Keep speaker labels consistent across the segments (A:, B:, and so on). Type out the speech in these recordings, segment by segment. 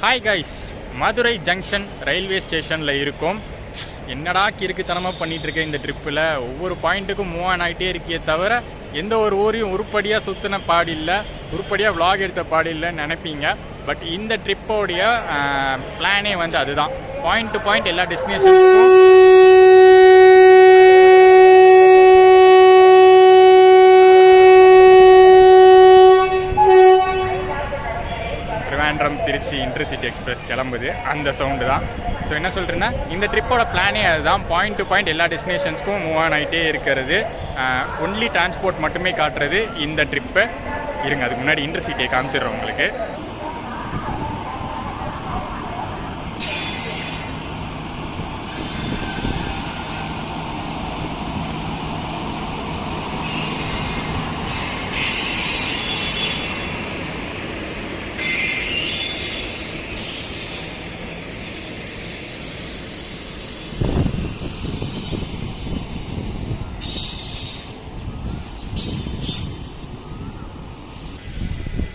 A: Hi guys, Madurai junction railway ஸ்டேஷனில் இருக்கோம். என்னடா கிறுக்குத்தனமாக பண்ணிகிட்ருக்கேன் இந்த ட்ரிப்பில். ஒவ்வொரு பாயிண்ட்டுக்கும் மூவ் ஆன் ஆகிட்டே இருக்கே தவிர எந்த ஒரு ஊரையும் உருப்படியாக சுற்றின பாடில்லை, உருப்படியாக விளாக் எடுத்த பாடில்லைன்னு நினைப்பீங்க. பட் இந்த ட்ரிப்போடைய பிளானே வந்து அதுதான். பாயிண்ட் டு பாயிண்ட் எல்லா டெஸ்டினேஷனுக்கும் திருச்சி இன்டர்சிட்டி எக்ஸ்பிரஸ் கிளம்புது, அந்த சவுண்டு தான். ஸோ என்ன சொல்கிறேன்னா, இந்த ட்ரிப்போட பிளானே அதுதான். பாயிண்ட் டு பாயிண்ட் எல்லா டெஸ்டினேஷன்ஸ்க்கும் மூவ் ஆன் ஆகிட்டே இருக்கிறது. ஒன்லி டிரான்ஸ்போர்ட் மட்டுமே காட்டுறது இந்த ட்ரிப்பு. இருங்க, அதுக்கு முன்னாடி இன்டர்சிட்டியை காமிச்சிடுறோம் உங்களுக்கு.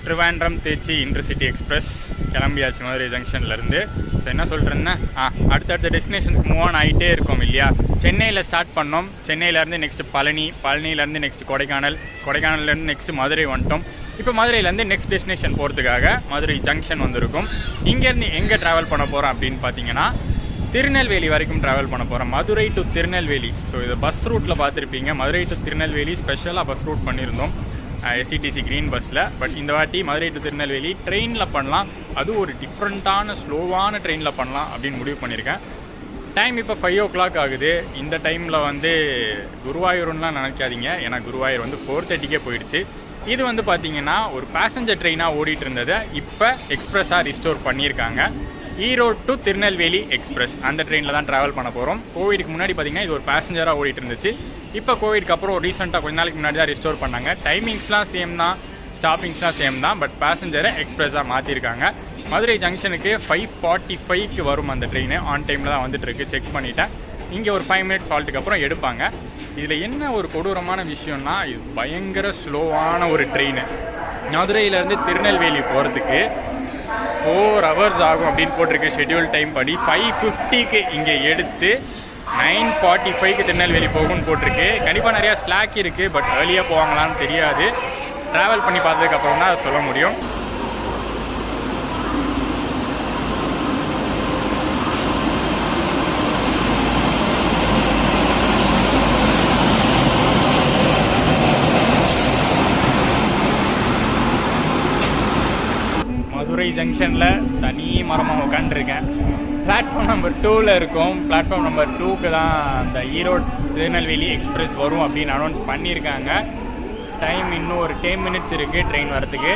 A: திருவாண்டம் திருச்சி இன்டர்சிட்டி எக்ஸ்பிரஸ் கிளம்பியாச்சு மதுரை ஜங்ஷன்லேருந்து. ஸோ என்ன சொல்கிறேன்னா, அடுத்தடுத்த டெஸ்டினேஷன்ஸ்க்கு மூவ் ஆன் ஆகிட்டே இருக்கோம் இல்லையா. சென்னையில் ஸ்டார்ட் பண்ணோம், சென்னையிலேருந்து நெக்ஸ்ட்டு பழனி, பழனியிலேருந்து நெக்ஸ்ட்டு கொடைக்கானல், கொடைக்கானல்லேருந்து நெக்ஸ்ட்டு மதுரை வந்துட்டோம். இப்போ மதுரையிலேருந்து நெக்ஸ்ட் டெஸ்டினேஷன் போகிறதுக்காக மதுரை ஜங்ஷன் வந்திருக்கும். இங்கேருந்து எங்கே ட்ராவல் பண்ண போகிறோம் அப்படின்னு பார்த்தீங்கன்னா, திருநெல்வேலி வரைக்கும் ட்ராவல் பண்ண போகிறோம். மதுரை டு திருநெல்வேலி. ஸோ இது பஸ் ரூட்டில் பார்த்துருப்பீங்க. மதுரை டு திருநெல்வேலி ஸ்பெஷலாக பஸ் ரூட் பண்ணியிருந்தோம் எஸ்சிடிசி க்ரீன் பஸ்ஸில். பட் இந்த வாட்டி மதுரை டு திருநெல்வேலி ட்ரெயினில் பண்ணலாம். அது ஒரு டிஃப்ரெண்ட்டான ஸ்லோவான ட்ரெயினில் பண்ணலாம் அப்படின்னு முடிவு பண்ணியிருக்கேன். டைம் இப்போ 5 o'clock ஆகுது. இந்த டைமில் வந்து குருவாயூர்லாம் நினைக்காதீங்க, ஏன்னா குருவாயூர் வந்து 4:30க்கே போயிடுச்சு. இது வந்து பார்த்திங்கன்னா ஒரு பேசஞ்சர் ட்ரெயினாக ஓடிட்டு இருந்ததை இப்போ எக்ஸ்ப்ரெஸ்ஸாக ரிஸ்டோர் பண்ணியிருக்காங்க. ஈரோடு டு திருநெல்வேலி எக்ஸ்பிரஸ் அந்த ட்ரெயினில் தான் ட்ராவல் பண்ண போகிறோம். கோவிடுக்கு முன்னாடி பார்த்திங்கன்னா இது ஒரு பேசஞ்சராக ஓடிட்டு இருந்துச்சு. இப்போ கோவிடுக்கு அப்புறம் ரீசெண்டாக கொஞ்ச நாளைக்கு முன்னாடி தான் ரிஸ்டோர் பண்ணாங்க. டைமிங்ஸ்லாம் சேம் தான், ஸ்டாப்பிங்ஸ்லாம் சேம் தான். பட் பேசஞ்சரை எக்ஸ்பிரஸாக மாற்றிருக்காங்க. மதுரை ஜங்ஷனுக்கு 5:45க்கு வரும் அந்த ட்ரெயின். ஆன் டைமில் தான் வந்துட்டுருக்கு, செக் பண்ணிவிட்டேன். இங்கே ஒரு 5 minutes ஹால்ட்டுக்கு அப்புறம் எடுப்பாங்க. இதில் என்ன ஒரு கொடூரமான விஷயம்னா, இது பயங்கர ஸ்லோவான ஒரு ட்ரெயின். மதுரையிலேருந்து திருநெல்வேலி போகிறதுக்கு 4 hours ஆகும் அப்படின்னு போட்டிருக்கு ஷெட்யூல் டைம் படி. 5:50க்கு இங்கே எடுத்து 9:45க்கு திருநெல்வேலி போகும்னு போட்டிருக்கு. கண்டிப்பாக நிறையா ஸ்லாக் இருக்குது, பட் ஏர்லியாக போவாங்களான்னு தெரியாது. ட்ராவல் பண்ணி பார்த்ததுக்கப்புறம் தான் அதை சொல்ல முடியும். மதுரை ஜங்ஷனில் தனி மரமாக உட்காந்துருக்கேன். பிளாட்ஃபார்ம் நம்பர் 2ல் இருக்கும். பிளாட்ஃபார்ம் நம்பர் 2க்கு தான் அந்த ஈரோடு திருநெல்வேலி எக்ஸ்பிரஸ் வரும் அப்படின்னு அனௌன்ஸ் பண்ணியிருக்காங்க. டைம் இன்னும் ஒரு 10 minutes இருக்குது ட்ரெயின் வரத்துக்கு.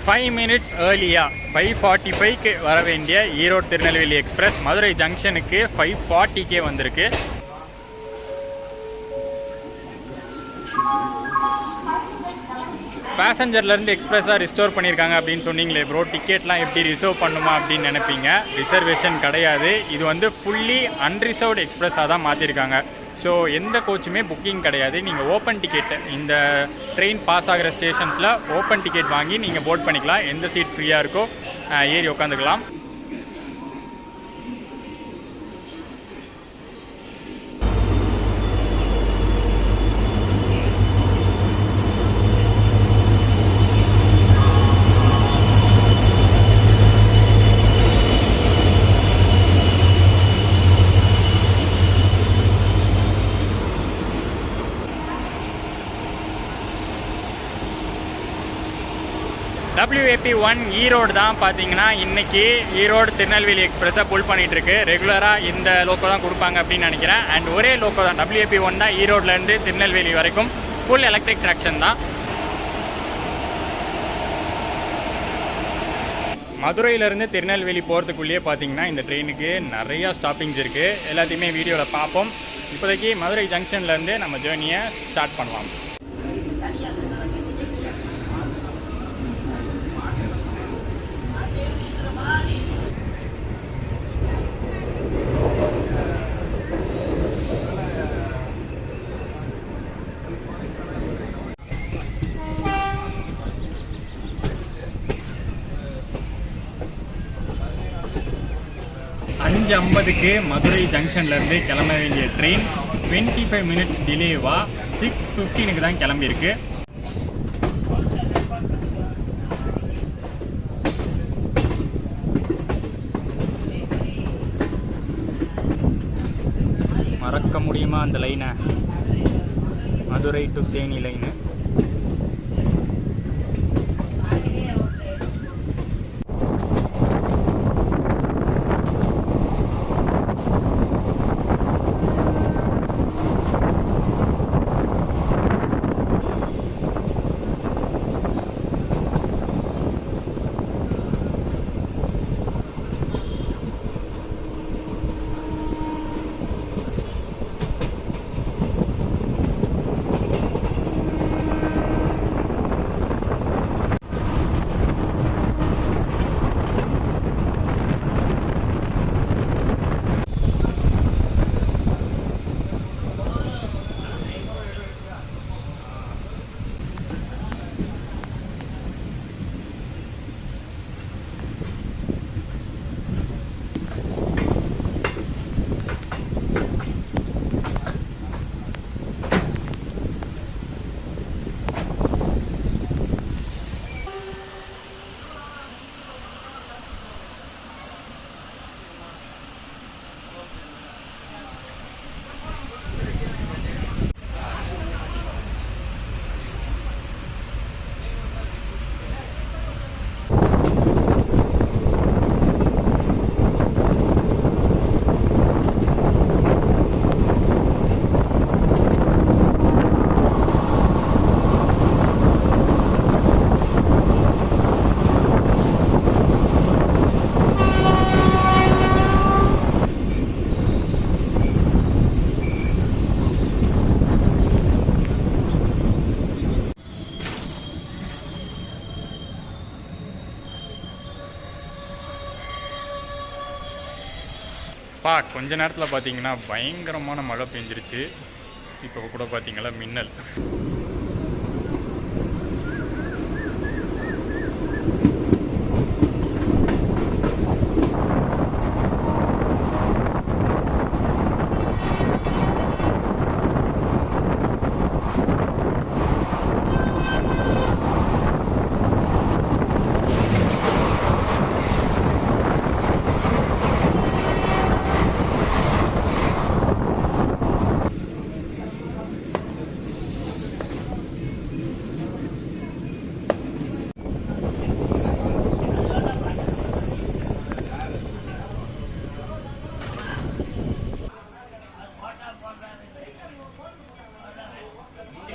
A: ஃபைவ் மினிட்ஸ் ஏர்லியாக 5:45க்கு வர வேண்டிய ஈரோடு திருநெல்வேலி எக்ஸ்பிரஸ் மதுரை ஜங்ஷனுக்கு 5:40க்கே வந்திருக்கு. பேசஞ்சர்லேருந்து எக்ஸ்பிரஸாக ரிஸ்டோர் பண்ணியிருக்காங்க அப்படின்னு சொன்னீங்களே ப்ரோ, டிக்கெட்லாம் எப்படி ரிசர்வ் பண்ணுமா அப்படின்னு நினைப்பீங்க. ரிசர்வேஷன் கிடையாது. இது வந்து ஃபுல்லி அன்ரிசர்வ்டு எக்ஸ்பிரஸாக தான் மாற்றிருக்காங்க. ஸோ எந்த கோச்சுமே புக்கிங் கிடையாது. நீங்கள் ஓப்பன் டிக்கெட், இந்த ட்ரெயின் பாஸ் ஆகிற ஸ்டேஷன்ஸில் ஓப்பன் டிக்கெட் வாங்கி நீங்கள் போர்ட் பண்ணிக்கலாம். எந்த சீட் ஃப்ரீயாக இருக்கோ ஏறி உட்காந்துக்கலாம். WAP1 ஈரோடு தான் பார்த்தீங்கன்னா இன்றைக்கி ஈரோடு திருநெல்வேலி எக்ஸ்பிரஸை புல் பண்ணிகிட்ருக்கு. ரெகுலராக இந்த லோக்கோ தான் கொடுப்பாங்க அப்படின்னு நினைக்கிறேன். அண்ட் ஒரே லோக்கோ தான், WAP1 தான் ஈரோட்லேருந்து திருநெல்வேலி வரைக்கும் ஃபுல் எலக்ட்ரிக் ட்ராக்ஷன் தான். மதுரையிலேருந்து திருநெல்வேலி போகிறதுக்குள்ளேயே பார்த்தீங்கன்னா இந்த ட்ரெயினுக்கு நிறையா ஸ்டாப்பிங்ஸ் இருக்குது. எல்லாத்தையுமே வீடியோவில் பார்ப்போம். இப்போதைக்கு மதுரை ஜங்ஷன்லேருந்து நம்ம ஜேர்னியை ஸ்டார்ட் பண்ணலாம். 5:50க்கு மதுரை ஜங்ஷன்லேருந்து கிளம்ப வேண்டிய ட்ரெயின் 25 மினிட்ஸ் டிலேவா 6:15க்கு தான் கிளம்பியிருக்கு. மறக்க முடியுமா அந்த லைனை? Madurai to Theni line. கொஞ்ச நேரத்தில் பார்த்தீங்கன்னா பயங்கரமான மழை பெஞ்சிருச்சு. இப்போ கூட பார்த்தீங்களா மின்னல்.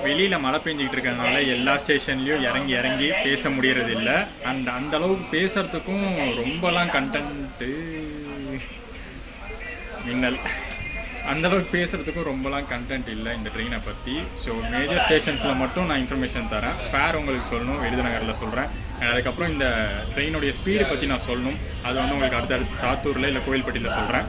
A: வெளியில் மழை பெஞ்சிக்கிட்டு இருக்கிறதுனால எல்லா ஸ்டேஷன்லேயும் இறங்கி பேச முடியறது இல்லை. அண்ட் அந்த அளவுக்கு பேசுறதுக்கும் ரொம்பலாம் கண்டென்ட்டு மின்னல் அந்தளவுக்கு பேசுகிறதுக்கும் ரொம்பலாம் கண்டென்ட் இல்லை இந்த ட்ரெயினை பற்றி. ஸோ மேஜர் ஸ்டேஷன்ஸில் மட்டும் நான் இன்ஃபர்மேஷன் தரேன். ஃபேர் உங்களுக்கு சொல்லணும், விருதுநகரில் சொல்கிறேன். அதுக்கப்புறம் இந்த ட்ரெயினுடைய ஸ்பீடு பற்றி நான் சொல்லணும். அது வந்து உங்களுக்கு அடுத்தடுத்து சாத்தூரில் இல்லை கோயில்பட்டியில் சொல்கிறேன்.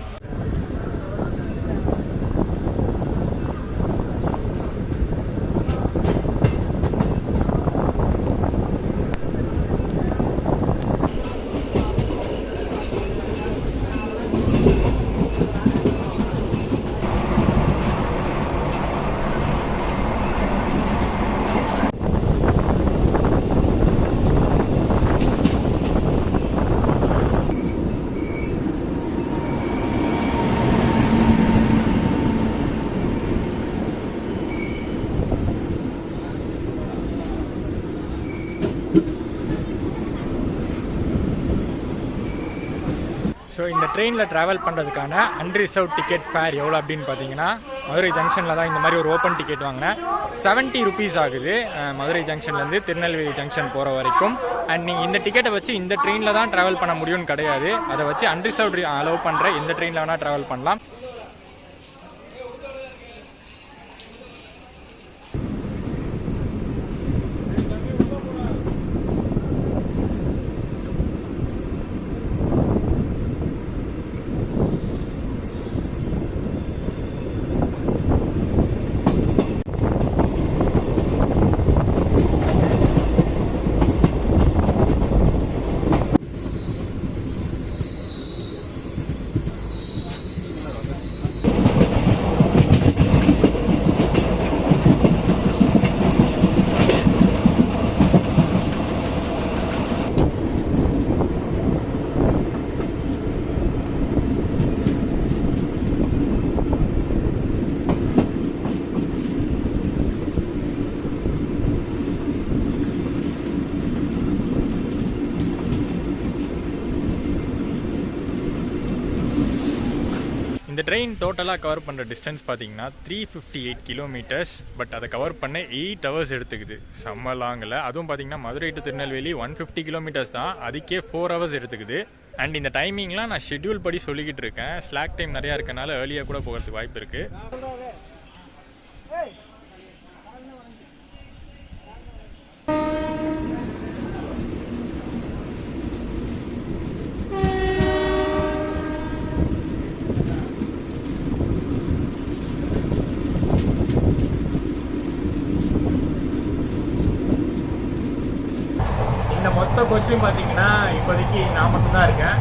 A: ஸோ இந்த ட்ரெயினில் ட்ராவல் பண்ணுறதுக்கான அன்ரிசர்வ் டிக்கெட் ஃபேர் எவ்வளோ அப்படின்னு பார்த்தீங்கன்னா, மதுரை ஜங்ஷனில் தான் இந்த மாதிரி ஒரு ஓப்பன் டிக்கெட் வாங்கினேன். 70 ருபீஸ் ஆகுது மதுரை ஜங்ஷன்லேருந்து திருநெல்வேலி ஜங்ஷன் போகிற வரைக்கும். அண்ட் நீங்கள் இந்த டிக்கெட்டை வச்சு இந்த ட்ரெயினில் தான் ட்ராவல் பண்ண முடியும்னு கிடையாது. அதை வச்சு அன்ரிசர்வ் அலோவ் பண்ணுற எந்த ட்ரெயினில் வேணால் ட்ராவல் பண்ணலாம். இந்த ட்ரெயின் டோட்டலாக கவர் பண்ணுற டிஸ்டன்ஸ் பார்த்தீங்கன்னா 358 கிலோமீட்டர்ஸ். பட் அதை கவர் பண்ண 8 hours எடுத்துக்குது. செம்ம லாங்கில். அதுவும் பார்த்தீங்கன்னா மதுரை டு திருநெல்வேலி 150 கிலோமீட்டர்ஸ் தான், அதுக்கே 4 hours எடுத்துக்குது. அண்ட் இந்த டைமிங்லாம் நான் ஷெட்யூல் படி சொல்லிக்கிட்டு இருக்கேன். ஸ்லாக் டைம் நிறையா இருக்கனால ஏர்லியாக கூட போகிறதுக்கு வாய்ப்பு இருக்குது. இந்த மொத்த கொஸ்டின் பார்த்தீங்கன்னா இப்போதைக்கு நான் மட்டும்தான் இருக்கேன்.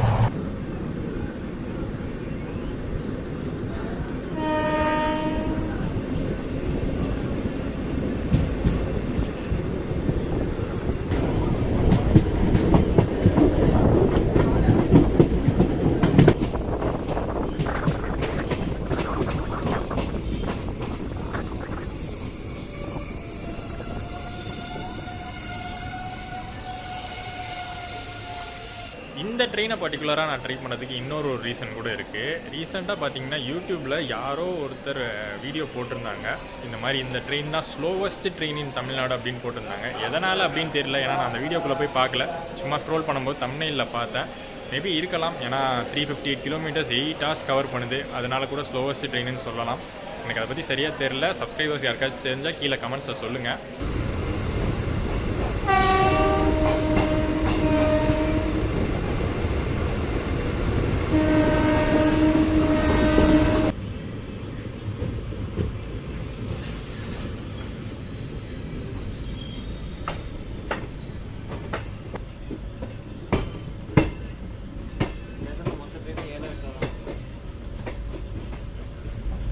A: இந்த ட்ரெயினை பர்டிகுலராக நான் ட்ரை பண்ணதுக்கு இன்னொரு ரீசன் கூட இருக்குது. ரீசெண்டாக பார்த்தீங்கன்னா யூடியூப்பில் யாரோ ஒருத்தர் வீடியோ போட்டிருந்தாங்க. இந்த மாதிரி இந்த ட்ரெயின் தான் ஸ்லோவஸ்ட் ட்ரெயின் இன் தமிழ்நாடு அப்படின்னு போட்டிருந்தாங்க. எதனால் அப்படின்னு தெரியல, ஏன்னா நான் அந்த வீடியோக்குள்ளே போய் பார்க்கல. சும்மா ஸ்க்ரோல் பண்ணும்போது தம்ப்நெயிலில் பார்த்தேன். மேபி இருக்கலாம், ஏன்னா 358 கிலோமீட்டர்ஸ் 8 hours கவர் பண்ணுது, அதனால கூட ஸ்லோவஸ்ட் ட்ரெயின்னு சொல்லலாம். எனக்கு அதை பற்றி சரியாக தெரியல. சப்ஸ்கிரைபர்ஸ் யாருக்காச்சும் தெரிஞ்சால் கீழே கமெண்ட்ஸில் சொல்லுங்கள்.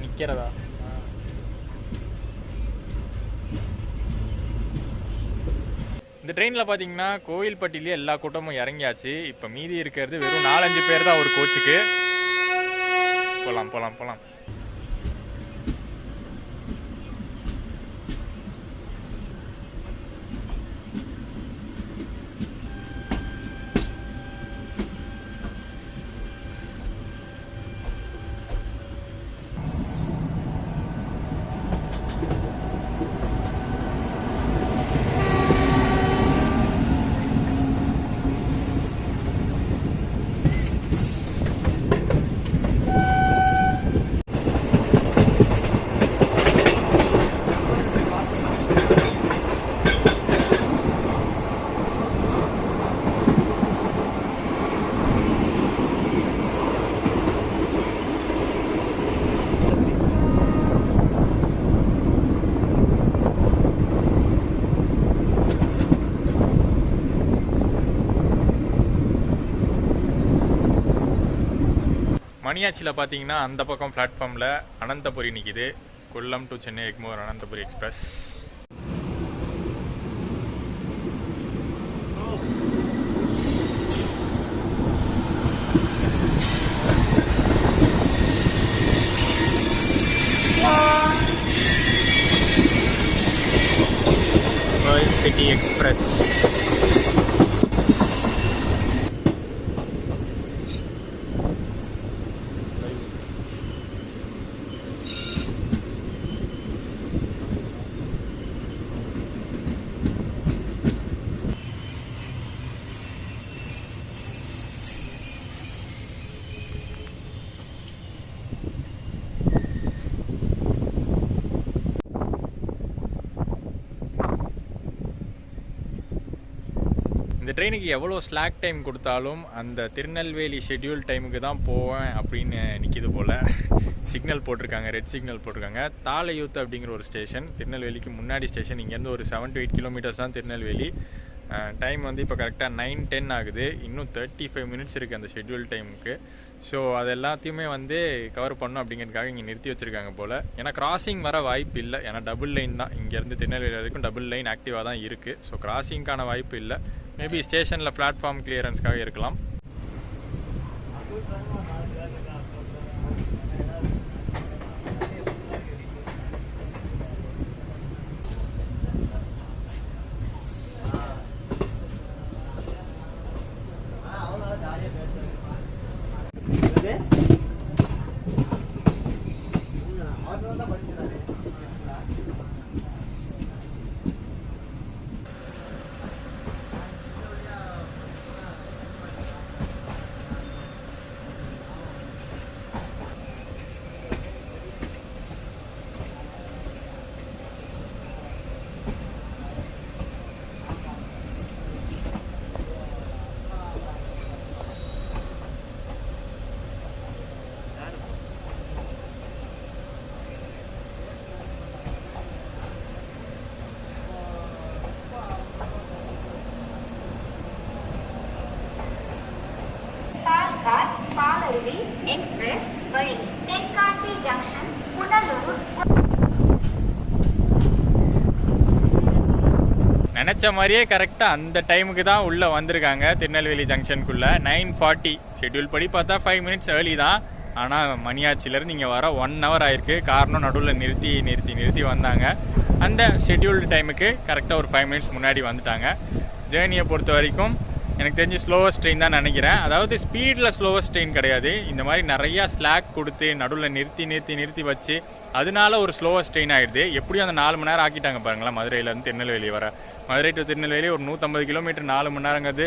A: நிற்கிறதா? இந்த ட்ரெயினில் பார்த்தீங்கன்னா கோவில்பட்டியிலே எல்லா கூட்டமும் இறங்கியாச்சு. இப்போ மீதி இருக்கிறது வெறும் 4-5 பேர் தான் ஒரு கோச்சுக்கு. போகலாம் போகலாம் போகலாம். மணியாச்சியில் பார்த்தீங்கன்னா அந்த பக்கம் பிளாட்ஃபார்மில் அனந்தபுரி நிற்கிது. Kollam to Chennai Egmore Ananthapuri express. City express. இந்த ட்ரெயினுக்கு எவ்வளோ ஸ்லாக் டைம் கொடுத்தாலும் அந்த திருநெல்வேலி ஷெட்யூல் டைமுக்கு தான் போவேன் அப்படின்னு நிற்கிது போல். சிக்னல் போட்டிருக்காங்க, ரெட் சிக்னல் போட்டிருக்காங்க. தாளையூத்து அப்படிங்கிற ஒரு ஸ்டேஷன், திருநெல்வேலிக்கு முன்னாடி ஸ்டேஷன். இங்கேருந்து ஒரு 7 to 8 கிலோமீட்டர்ஸ் தான் திருநெல்வேலி. டைம் வந்து இப்போ கரெக்டாக 9:10 ஆகுது. இன்னும் 35 minutes இருக்குது அந்த ஷெட்யூல் டைமுக்கு. ஸோ அது எல்லாத்தையுமே வந்து கவர் பண்ணணும் அப்படிங்கிறதுக்காக இங்கே நிறுத்தி வச்சுருக்காங்க போல். ஏன்னா கிராசிங் வர வாய்ப்பு இல்லை, ஏன்னா டபுள் லைன் தான். இங்கேருந்து திருநெல்வேலி வரைக்கும் டபுள் லைன் ஆக்டிவாக தான் இருக்குது. ஸோ கிராசிங்க்கான வாய்ப்பு இல்லை. மேபி ஸ்டேஷனில் பிளாட்ஃபார்ம் கிளியரன்ஸ்க்காக இருக்கலாம்.
B: எக்ஸ்பிரஸ் வழி தென்காசி ஜங்ஷன் புனலூர்.
A: நினச்ச மாதிரியே கரெக்டாக அந்த டைமுக்கு தான் உள்ளே வந்திருக்காங்க திருநெல்வேலி ஜங்ஷனுக்குள்ளே. 9:40 ஷெட்யூல் படி பார்த்தா 5 மினிட்ஸ் ஏர்லி தான். ஆனால் மணியாச்சிலேருந்து இங்கே வர 1 hour ஆயிருக்கு. காரணம் நடுவில் நிறுத்தி வந்தாங்க. அந்த ஷெட்யூல்டு டைமுக்கு கரெக்டாக ஒரு 5 மினிட்ஸ் முன்னாடி வந்துட்டாங்க. ஜேர்னியை பொறுத்த வரைக்கும் எனக்கு தெரிஞ்சு ஸ்லோவஸ்ட் ட்ரெயின் தான் நினைக்கிறேன். அதாவது ஸ்பீடில் ஸ்லோவஸ்ட் ட்ரெயின் கிடையாது. இந்த மாதிரி நிறையா ஸ்லாக் கொடுத்து நடுவில் நிறுத்தி வச்சு அதனால ஒரு ஸ்லோவஸ்ட் ட்ரெயின் ஆகிடுது. எப்படியும் அந்த 4 மணி நேரம் ஆக்கிட்டாங்க பாருங்களா. மதுரையிலேருந்து திருநெல்வேலி வர, மதுரை டு திருநெல்வேலி ஒரு 150 கிலோமீட்டர் 4 மணி நேரங்கிறது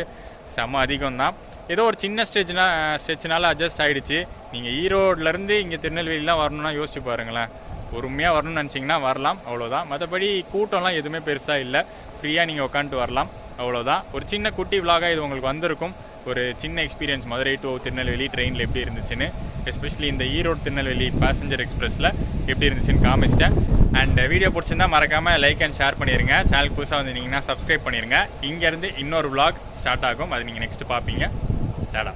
A: செம்ம அதிகம் தான். ஏதோ ஒரு சின்ன ஸ்ட்ரெச்னால அட்ஜஸ்ட் ஆகிடுச்சு. நீங்கள் ஈரோட்லேருந்து இங்கே திருநெல்வேலிலாம் வரணும்னா யோசிச்சு பாருங்களேன். பொறுமையாக வரணும்னு நினச்சிங்கன்னா வரலாம், அவ்வளோதான். மற்றபடி கூட்டம்லாம் எதுவுமே பெருசாக இல்லை. ஃப்ரீயாக நீங்கள் உட்காந்துட்டு வரலாம், அவ்வளோதான். ஒரு சின்ன குட்டி விலாகாக இது உங்களுக்கு வந்திருக்கும். ஒரு சின்ன எக்ஸ்பீரியன்ஸ் மதுரை டு திருநெல்வேலி ட்ரெயினில் எப்படி இருந்துச்சுன்னு, எஸ்பெஷலி இந்த ஈரோடு திருநெல்வேலி பேசஞ்சர் எக்ஸ்பிரஸில் எப்படி இருந்துச்சுன்னு காமிச்சிட்டேன். அண்ட் வீடியோ பிடிச்சிருந்தா மறக்காமல் லைக் அண்ட் ஷேர் பண்ணிடுங்க. சேனல் புதுசாக வந்திருந்தீங்கன்னா சப்ஸ்கிரைப் பண்ணிடுங்க. இங்கேருந்து இன்னொரு விலாக் ஸ்டார்ட் ஆகும், அது நீங்கள் நெக்ஸ்ட்டு பார்ப்பீங்க. டாடா.